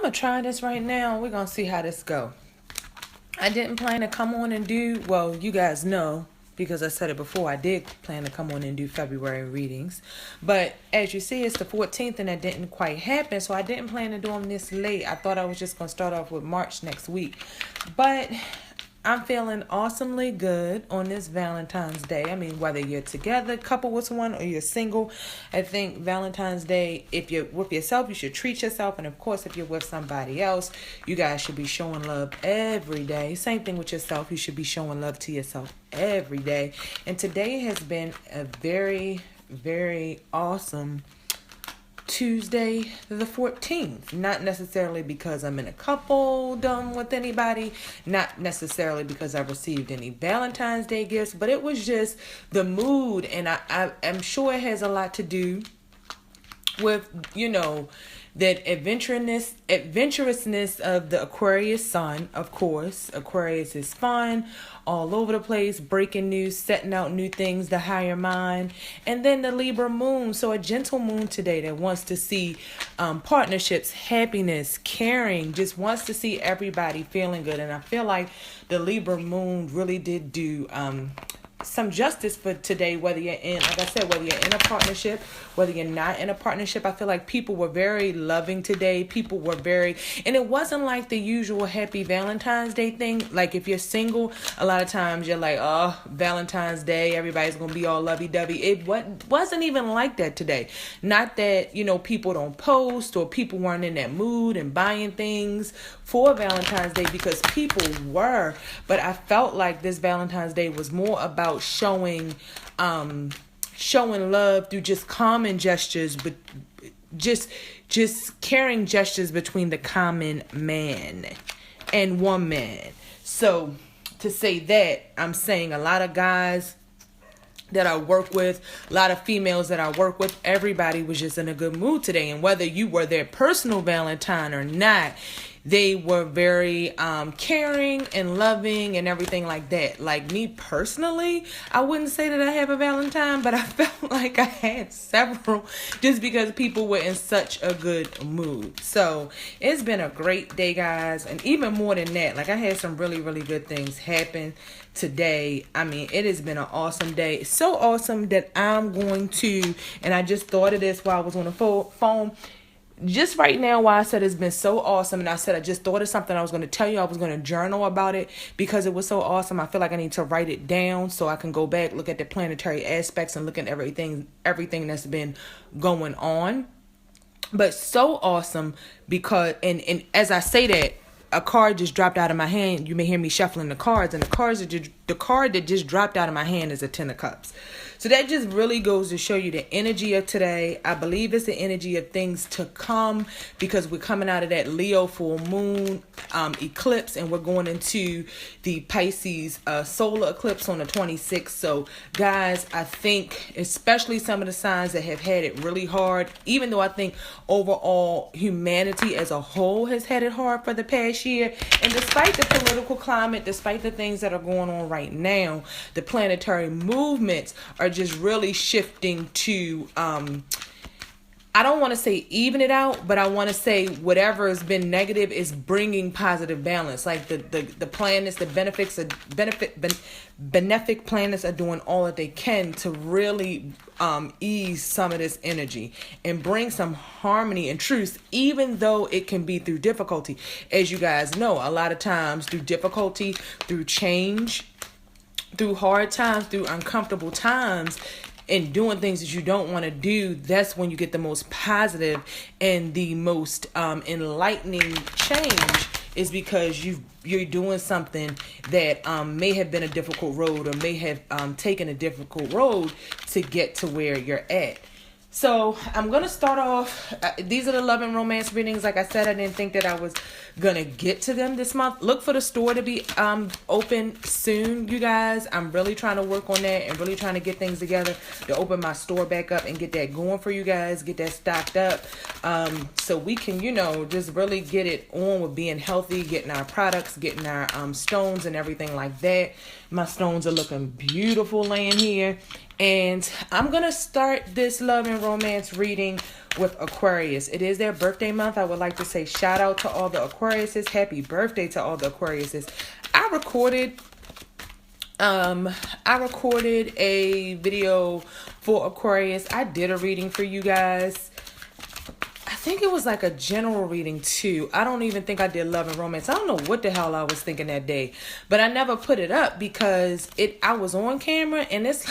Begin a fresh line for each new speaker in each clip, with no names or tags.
I'm going to try this right now. We're going to see how this go. I didn't plan to come on and do, well, you guys know, because I said it before, I did plan to come on and do February readings. But as you see, it's the 14th and that didn't quite happen. So I didn't plan to do them this late. I thought I was just going to start off with March next week. But I'm feeling awesomely good on this Valentine's Day. I mean, whether you're together, couple with someone, or you're single, I think Valentine's Day, if you're with yourself, you should treat yourself. And of course, if you're with somebody else, you guys should be showing love every day. Same thing with yourself. You should be showing love to yourself every day. And today has been a very, very awesome Tuesday the 14th. Not necessarily because I'm in a couple done with anybody, not necessarily because I received any Valentine's Day gifts, but it was just the mood, and I'm sure it has a lot to do with, that adventurousness of the Aquarius sun. Of course, Aquarius is fun, all over the place, breaking news, setting out new things, the higher mind. And then the Libra moon, so a gentle moon today that wants to see partnerships, happiness, caring, just wants to see everybody feeling good. And I feel like the Libra moon really did do some justice for today, whether you're in, like I said, whether you're in a partnership, whether you're not in a partnership. I feel like people were very loving today. People were and it wasn't like the usual happy Valentine's Day thing. Like if you're single, a lot of times you're like, oh, Valentine's Day, everybody's going to be all lovey-dovey. It wasn't even like that today. Not that, people don't post or people weren't in that mood and buying things for Valentine's Day, because people were. But I felt like this Valentine's Day was more about showing love through just common gestures, but just caring gestures between the common man and woman. So to say that, I'm saying a lot of guys that I work with, a lot of females that I work with, everybody was just in a good mood today. And whether you were their personal Valentine or not, they were very caring and loving and everything like that. Like me personally, I wouldn't say that I have a Valentine, but I felt like I had several just because people were in such a good mood. So it's been a great day, guys. And even more than that, like I had some really, really good things happen today. I mean, it has been an awesome day. It's so awesome that I'm going to, and I just thought of this while I was on the phone. Just right now, while I said it's been so awesome, and I said I just thought of something I was going to tell you. I was going to journal about it because it was so awesome. I feel like I need to write it down so I can go back, look at the planetary aspects, and look at everything that's been going on. But so awesome because, and as I say that, a card just dropped out of my hand. You may hear me shuffling the cards, and the card that just dropped out of my hand is a 10 of Cups. So that just really goes to show you the energy of today. I believe it's the energy of things to come because we're coming out of that Leo full moon eclipse, and we're going into the Pisces solar eclipse on the 26th. So guys, I think especially some of the signs that have had it really hard, even though I think overall humanity as a whole has had it hard for the past year, and despite the political climate, despite the things that are going on right now, the planetary movements are just really shifting to I don't want to say even it out, but I want to say whatever has been negative is bringing positive balance. Like the planets, the benefic planets are doing all that they can to really ease some of this energy and bring some harmony and truth, even though it can be through difficulty. As you guys know, a lot of times through difficulty, through change, through hard times, through uncomfortable times, and doing things that you don't want to do, that's when you get the most positive and the most enlightening change, is because you're doing something that may have been a difficult road or may have taken a difficult road to get to where you're at. So I'm going to start off. These are the love and romance readings. Like I said, I didn't think that I was going to get to them this month. Look for the store to be open soon, you guys. I'm really trying to work on that and really trying to get things together to open my store back up and get that going for you guys, get that stocked up, so we can, just really get it on with being healthy, getting our products, getting our stones and everything like that. My stones are looking beautiful laying here. And I'm going to start this love and romance reading with Aquarius. It is their birthday month. I would like to say shout out to all the Aquariuses. Happy birthday to all the Aquariuses. I recorded a video for Aquarius. I did a reading for you guys. I think it was like a general reading too. I don't even think I did love and romance. I don't know what the hell I was thinking that day, but I never put it up because I was on camera, and it's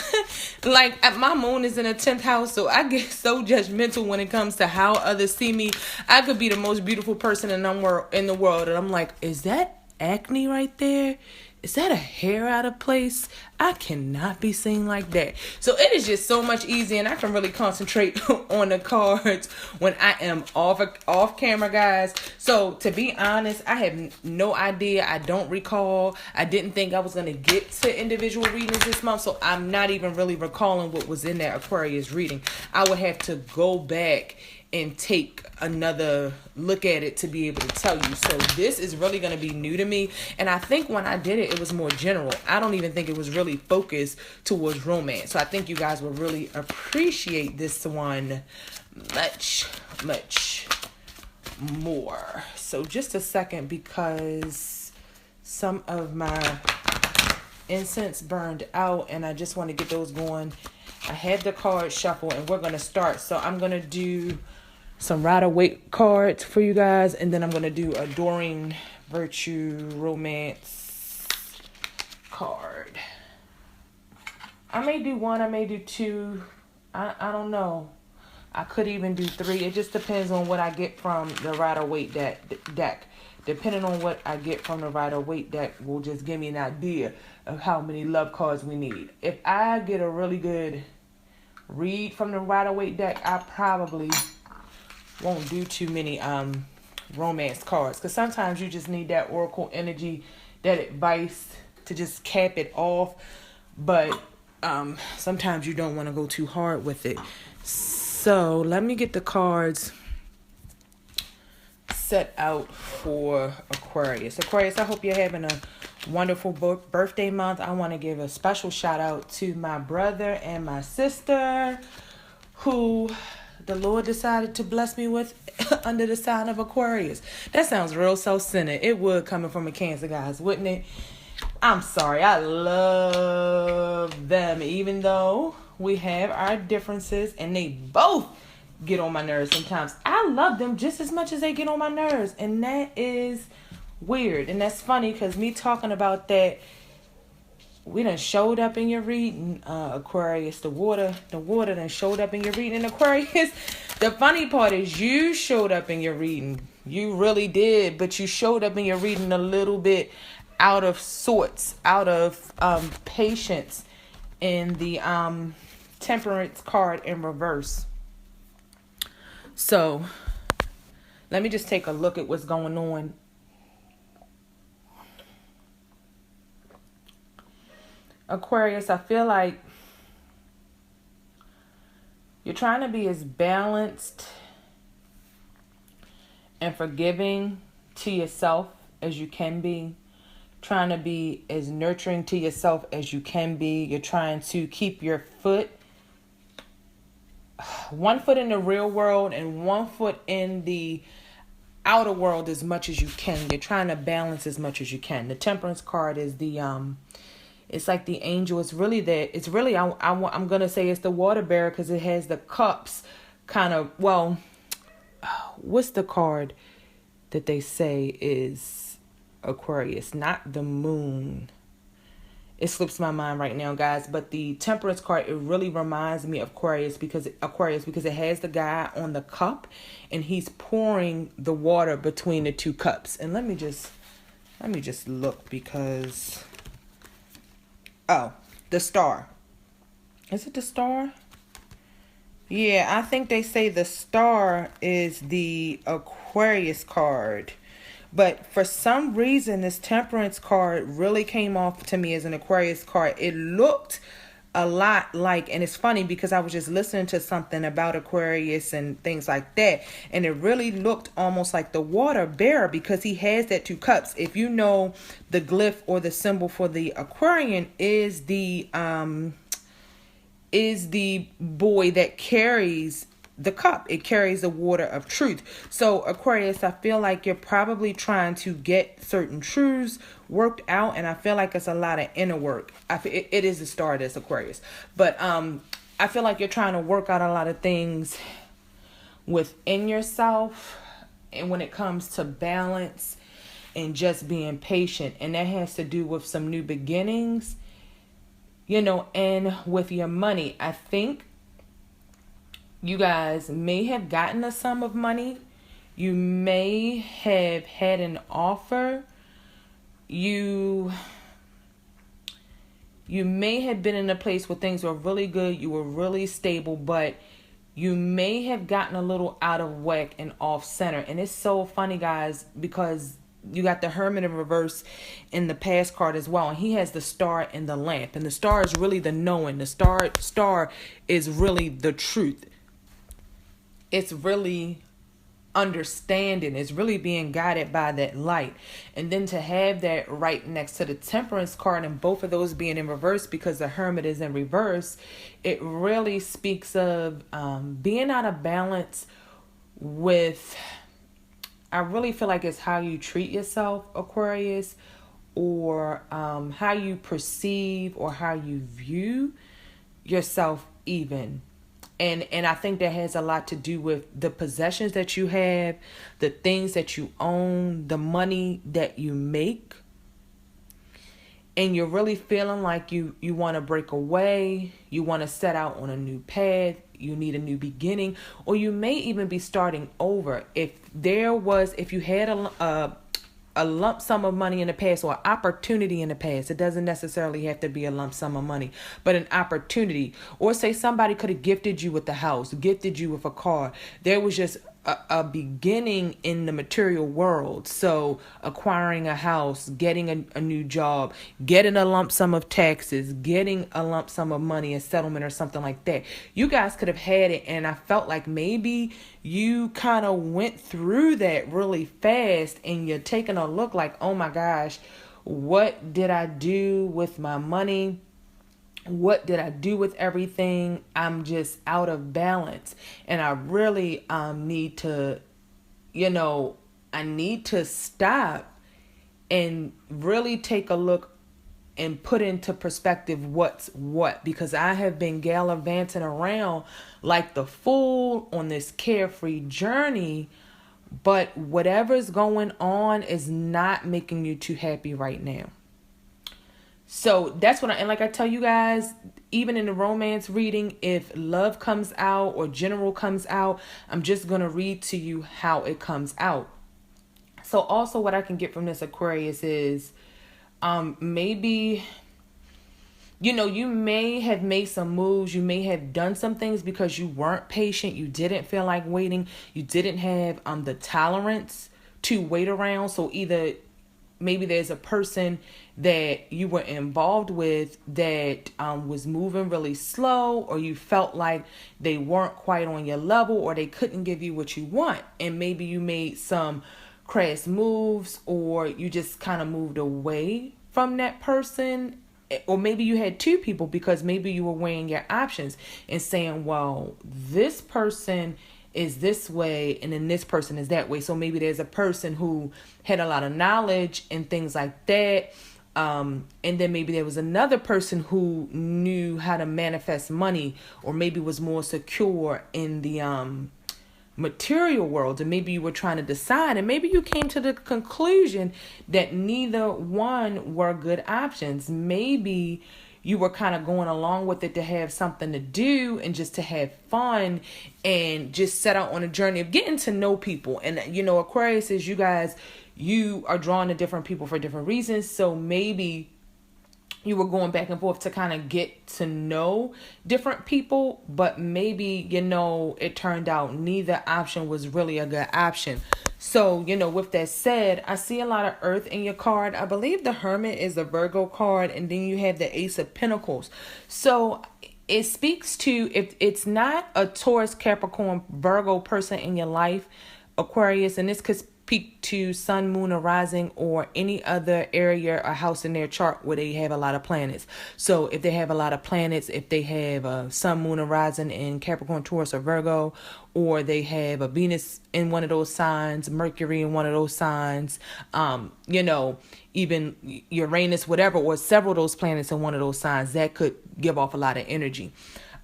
like my moon is in the 10th house, so I get so judgmental when it comes to how others see me. I could be the most beautiful person in the world, and I'm like, is that acne right there? Is that a hair out of place? I cannot be seen like that. So it is just so much easier, and I can really concentrate on the cards when I am off camera, guys. So to be honest, I have no idea. I don't recall. I didn't think I was going to get to individual readings this month, so I'm not even really recalling what was in that Aquarius reading. I would have to go back and take another look at it to be able to tell you. So this is really going to be new to me. And I think when I did it, it was more general. I don't even think it was really focused towards romance. So I think you guys will really appreciate this one much, much more. So just a second, because some of my incense burned out and I just want to get those going. I had the card shuffle and we're going to start. So I'm going to do some Rider-Waite cards for you guys, and then I'm going to do Adoring Virtue Romance card. I may do one, I may do two. I don't know. I could even do three. It just depends on what I get from the Rider-Waite deck. Depending on what I get from the Rider-Waite deck will just give me an idea of how many love cards we need. If I get a really good read from the Rider-Waite deck, I probably won't do too many romance cards, because sometimes you just need that oracle energy, that advice to just cap it off. But sometimes you don't want to go too hard with it. So let me get the cards set out for Aquarius. Aquarius, I hope you're having a wonderful birthday month. I want to give a special shout out to my brother and my sister, who the Lord decided to bless me with under the sign of Aquarius. That sounds real self-centered. It would, coming from a Cancer, guys, wouldn't it? I'm sorry. I love them, even though we have our differences and they both get on my nerves sometimes. I love them just as much as they get on my nerves, and that is weird. And that's funny, because me talking about that, we done showed up in your reading, Aquarius. The water done showed up in your reading, Aquarius. The funny part is you showed up in your reading. You really did, but you showed up in your reading a little bit out of sorts, out of patience, in the Temperance card in reverse. So let me just take a look at what's going on. Aquarius, I feel like you're trying to be as balanced and forgiving to yourself as you can be. Trying to be as nurturing to yourself as you can be. You're trying to keep your one foot in the real world and one foot in the outer world as much as you can. You're trying to balance as much as you can. The Temperance card is the it's like the angel. It's really that. It's really, I'm going to say it's the water bearer, because it has the cups kind of, well, what's the card that they say is Aquarius? Not the moon. It slips my mind right now, guys. But the Temperance card, it really reminds me of Aquarius because it has the guy on the cup and he's pouring the water between the two cups. And let me just look, because the star. Is it the star? Yeah, I think they say the star is the Aquarius card. But for some reason, this Temperance card really came off to me as an Aquarius card. It looked a lot like, and it's funny because I was just listening to something about Aquarius and things like that, and it really looked almost like the water bearer, because he has that two cups. If you know, the glyph or the symbol for the Aquarian is the is the boy that carries the cup. It carries the water of truth. So Aquarius, I feel like you're probably trying to get certain truths worked out, and I feel like it's a lot of inner work. It is the star of this Aquarius, but I feel like you're trying to work out a lot of things within yourself, and when it comes to balance and just being patient, and that has to do with some new beginnings, and with your money. I think you guys may have gotten a sum of money. You may have had an offer. You may have been in a place where things were really good. You were really stable, but you may have gotten a little out of whack and off center. And it's so funny, guys, because you got the Hermit in reverse in the past card as well. And he has the star and the lamp. And the star is really the knowing. The star is really the truth. It's really understanding. It's really being guided by that light. And then to have that right next to the Temperance card, and both of those being in reverse because the Hermit is in reverse, it really speaks of being out of balance with, I really feel like it's how you treat yourself, Aquarius, or how you perceive or how you view yourself even. And I think that has a lot to do with the possessions that you have, the things that you own, the money that you make. And you're really feeling like you want to break away. You want to set out on a new path. You need a new beginning. Or you may even be starting over. If you had a lump sum of money in the past, or an opportunity in the past. It doesn't necessarily have to be a lump sum of money, but an opportunity. Or say somebody could have gifted you with the house, gifted you with a car. There was just a beginning in the material world. So acquiring a house, getting a new job, getting a lump sum of taxes, getting a lump sum of money, a settlement or something like that. You guys could have had it, and I felt like maybe you kind of went through that really fast, and you're taking a look like, oh my gosh, what did I do with my money? What did I do with everything? I'm just out of balance. And I really need to, I need to stop and really take a look and put into perspective what's what. Because I have been gallivanting around like the fool on this carefree journey. But whatever's going on is not making you too happy right now. So that's what and like I tell you guys, even in the romance reading, if love comes out or general comes out, I'm just going to read to you how it comes out. So also what I can get from this Aquarius is maybe, you may have made some moves. You may have done some things because you weren't patient. You didn't feel like waiting. You didn't have the tolerance to wait around. So either maybe there's a person that you were involved with that was moving really slow, or you felt like they weren't quite on your level, or they couldn't give you what you want. And maybe you made some crass moves, or you just kind of moved away from that person. Or maybe you had two people because maybe you were weighing your options and saying, well, this person is this way and then this person is that way. So maybe there's a person who had a lot of knowledge and things like that. And then maybe there was another person who knew how to manifest money, or maybe was more secure in the material world. And maybe you were trying to decide, and maybe you came to the conclusion that neither one were good options. Maybe you were kind of going along with it to have something to do and just to have fun and just set out on a journey of getting to know people. And, Aquarius is, you guys, you are drawn to different people for different reasons. So maybe you were going back and forth to kind of get to know different people, but maybe, it turned out neither option was really a good option. So, with that said, I see a lot of earth in your card. I believe the Hermit is a Virgo card, and then you have the Ace of Pentacles. So it speaks to, if it's not a Taurus, Capricorn, Virgo person in your life, Aquarius, and this could speak to sun, moon, or rising, or any other area or house in their chart where they have a lot of planets. So if they have a lot of planets, if they have a sun, moon, or rising in Capricorn, Taurus, or Virgo, or they have a Venus in one of those signs, Mercury in one of those signs, even Uranus, whatever, or several of those planets in one of those signs, that could give off a lot of energy.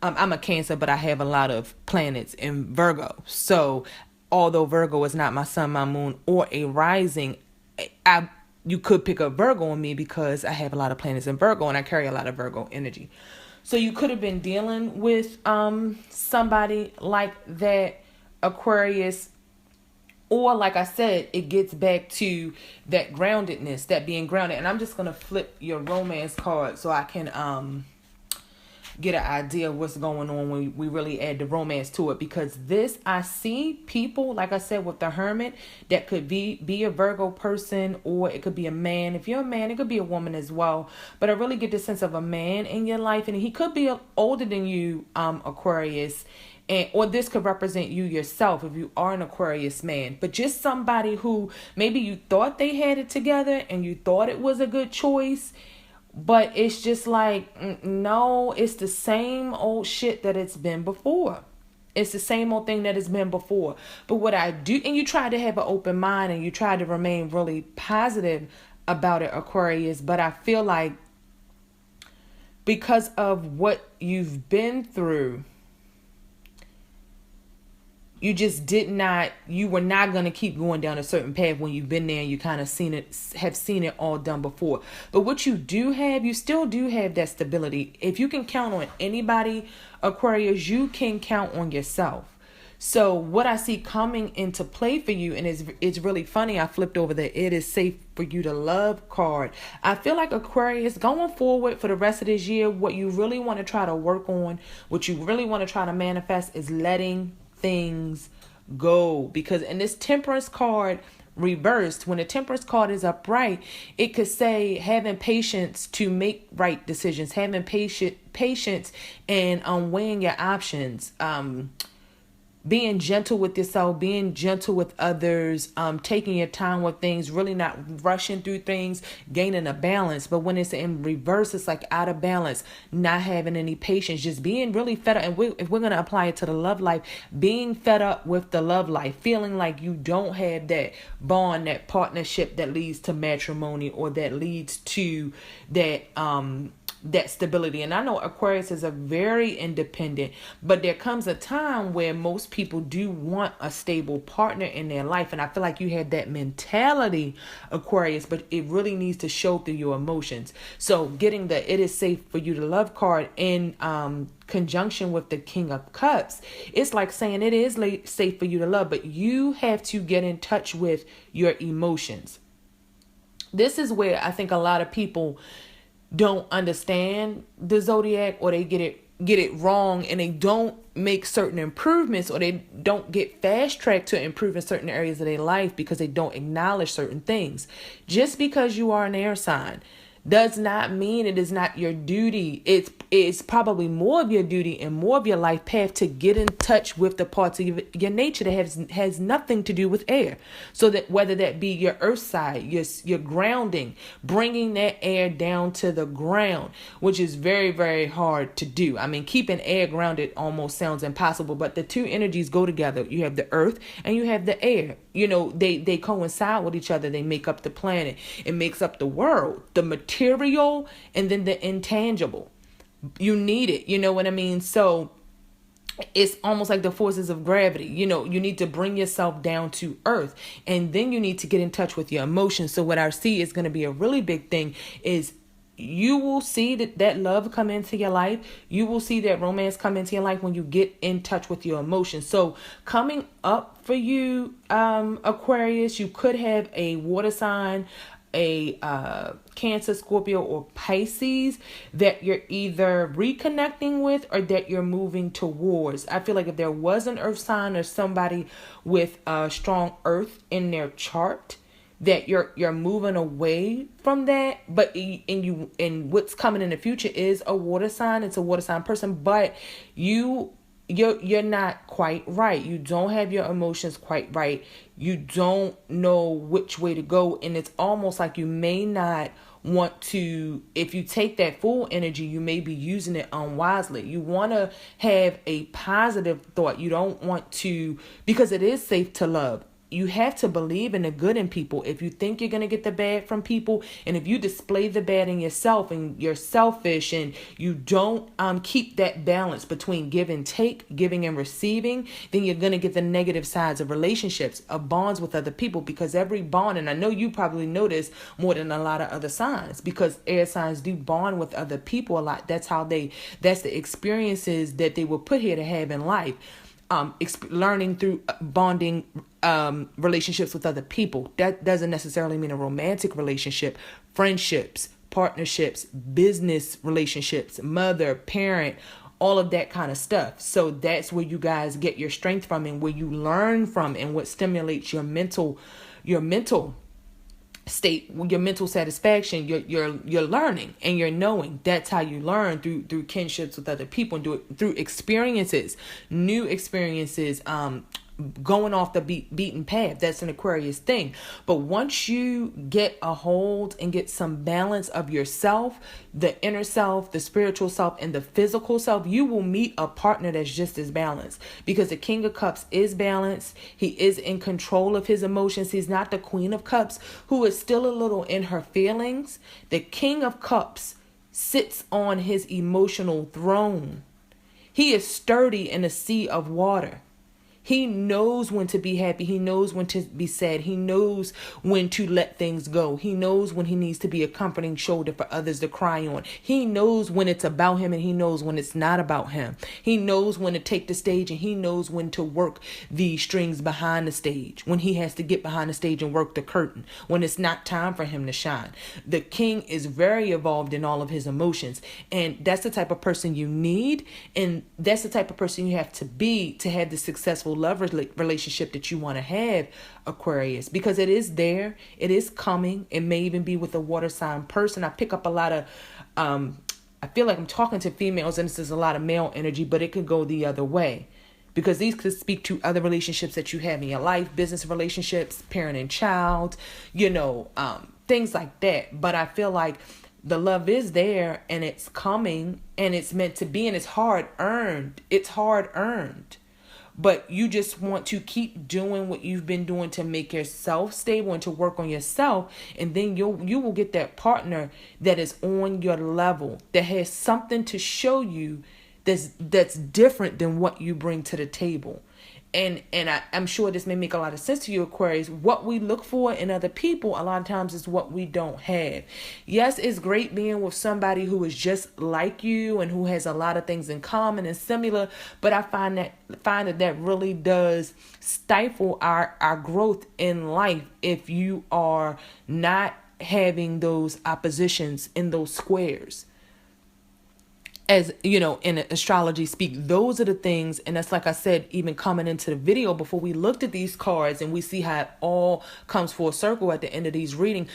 I'm a Cancer, but I have a lot of planets in Virgo. So although Virgo is not my sun, my moon, or a rising, you could pick up Virgo on me because I have a lot of planets in Virgo and I carry a lot of Virgo energy. So you could have been dealing with somebody like that, Aquarius. Or like I said, it gets back to that groundedness, that being grounded. And I'm just going to flip your romance card so I can get an idea of what's going on when we really add the romance to it. Because this, I see people, like I said, with the Hermit, that could be a Virgo person, or it could be a man. If you're a man, it could be a woman as well. But I really get the sense of a man in your life, and he could be older than you, Aquarius. Or this could represent you yourself if you are an Aquarius man. But just somebody who maybe you thought they had it together and you thought it was a good choice, but it's just like, no, it's the same old shit that it's been before. It's the same old thing that it's been before. But what I do, and you try to have an open mind and you try to remain really positive about it, Aquarius. But I feel like because of what you've been through, you just you were not going to keep going down a certain path when you've been there and you kind of have seen it all done before. But what you do have, you still do have that stability. If you can count on anybody, Aquarius, you can count on yourself. So what I see coming into play for you, and it's really funny, I flipped over the "it is safe for you to love" card. I feel like Aquarius, going forward for the rest of this year, what you really want to try to work on, what you really want to try to manifest is letting things go. Because in this Temperance card reversed, when the Temperance card is upright, it could say having patience to make right decisions, having patience and weighing your options, being gentle with yourself, being gentle with others, taking your time with things, really not rushing through things, gaining a balance. But when it's in reverse, it's like out of balance, not having any patience, just being really fed up. And if we're going to apply it to the love life, being fed up with the love life, feeling like you don't have that bond, that partnership that leads to matrimony, or that leads to that stability. And I know Aquarius is a very independent, but there comes a time where most people do want a stable partner in their life. And I feel like you had that mentality, Aquarius, but it really needs to show through your emotions. So getting the "it is safe for you to love" card in conjunction with the King of Cups, it's like saying it is safe for you to love, but you have to get in touch with your emotions. This is where I think a lot of people don't understand the zodiac, or they get it wrong, and they don't make certain improvements, or they don't get fast tracked to improve in certain areas of their life because they don't acknowledge certain things. Just because you are an air sign does not mean it is not your duty. It's probably more of your duty and more of your life path to get in touch with the parts of your nature that has nothing to do with air. So that whether that be your earth side, your grounding, bringing that air down to the ground, which is very, very hard to do. I mean, keeping air grounded almost sounds impossible, but the two energies go together. You have the earth and you have the air. They coincide with each other. They make up the planet. It makes up the world, the material, and then the intangible. You need it. You know what I mean? So it's almost like the forces of gravity. You need to bring yourself down to earth, and then you need to get in touch with your emotions. So what I see is going to be a really big thing is you will see that love come into your life. You will see that romance come into your life when you get in touch with your emotions. So coming up for you, Aquarius, you could have a water sign, a Cancer, Scorpio, or Pisces that you're either reconnecting with or that you're moving towards. I feel like if there was an earth sign or somebody with a strong earth in their chart, that you're moving away from that. But and what's coming in the future is a water sign. It's a water sign person, but you you're not quite right. You don't have your emotions quite right. You don't know which way to go, and it's almost like you may not want to. If you take that full energy, you may be using it unwisely. You want to have a positive thought. You don't want to, because it is safe to love. You have to believe in the good in people. If you think you're going to get the bad from people, and if you display the bad in yourself and you're selfish and you don't keep that balance between give and take, giving and receiving, then you're going to get the negative sides of relationships, of bonds with other people, because every bond, and I know you probably know this more than a lot of other signs, because air signs do bond with other people a lot. That's the experiences that they were put here to have in life. Learning through bonding relationships with other people. That doesn't necessarily mean a romantic relationship. Friendships, partnerships, business relationships, mother, parent, all of that kind of stuff. So that's where you guys get your strength from, and where you learn from, and what stimulates your mental state, your mental satisfaction, your learning and your knowing. That's how you learn, through kinships with other people, and do it through experiences, new experiences, going off the beaten path. That's an Aquarius thing. But once you get a hold and get some balance of yourself, the inner self, the spiritual self, and the physical self, you will meet a partner that's just as balanced, because the King of Cups is balanced. He is in control of his emotions. He's not the Queen of Cups, who is still a little in her feelings. The King of Cups sits on his emotional throne. He is sturdy in a sea of water. He knows when to be happy. He knows when to be sad. He knows when to let things go. He knows when he needs to be a comforting shoulder for others to cry on. He knows when it's about him, and he knows when it's not about him. He knows when to take the stage, and he knows when to work the strings behind the stage, when he has to get behind the stage and work the curtain, when it's not time for him to shine. The king is very evolved in all of his emotions, and that's the type of person you need, and that's the type of person you have to be to have the successful love relationship that you want to have, Aquarius, because it is there. It is coming. It may even be with a water sign person. I pick up a lot of I feel like I'm talking to females, and this is a lot of male energy, but it could go the other way, because these could speak to other relationships that you have in your life, business relationships, parent and child, things like that. But I feel like the love is there, and it's coming, and it's meant to be, and it's hard earned. It's hard earned. But you just want to keep doing what you've been doing to make yourself stable and to work on yourself. And then you will get that partner that is on your level, that has something to show you that's different than what you bring to the table. And I'm sure this may make a lot of sense to you, Aquarius. What we look for in other people a lot of times is what we don't have. Yes, it's great being with somebody who is just like you and who has a lot of things in common and similar, but I find that really does stifle our growth in life if you are not having those oppositions in those squares. As you know, in astrology speak, those are the things. And that's, like I said, even coming into the video before, we looked at these cards and we see how it all comes full circle at the end of these reading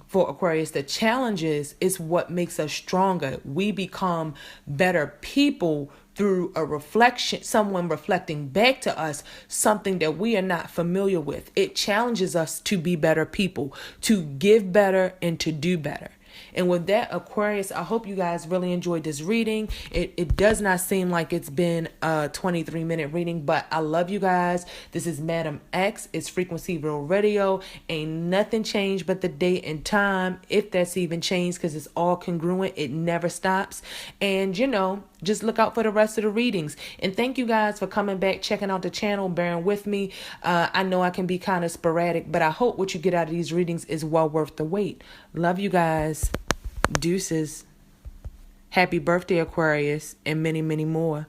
for Aquarius. The challenges is what makes us stronger. We become better people through a reflection, someone reflecting back to us something that we are not familiar with. It challenges us to be better people, to give better, and to do better. And with that, Aquarius, I hope you guys really enjoyed this reading. It does not seem like it's been a 23-minute reading, but I love you guys. This is Madam X. It's Frequency Real Radio. Ain't nothing changed but the date and time, if that's even changed, because it's all congruent. It never stops. And, just look out for the rest of the readings. And thank you guys for coming back, checking out the channel, bearing with me. I know I can be kind of sporadic, but I hope what you get out of these readings is well worth the wait. Love you guys. Deuces. Happy birthday, Aquarius, and many, many more.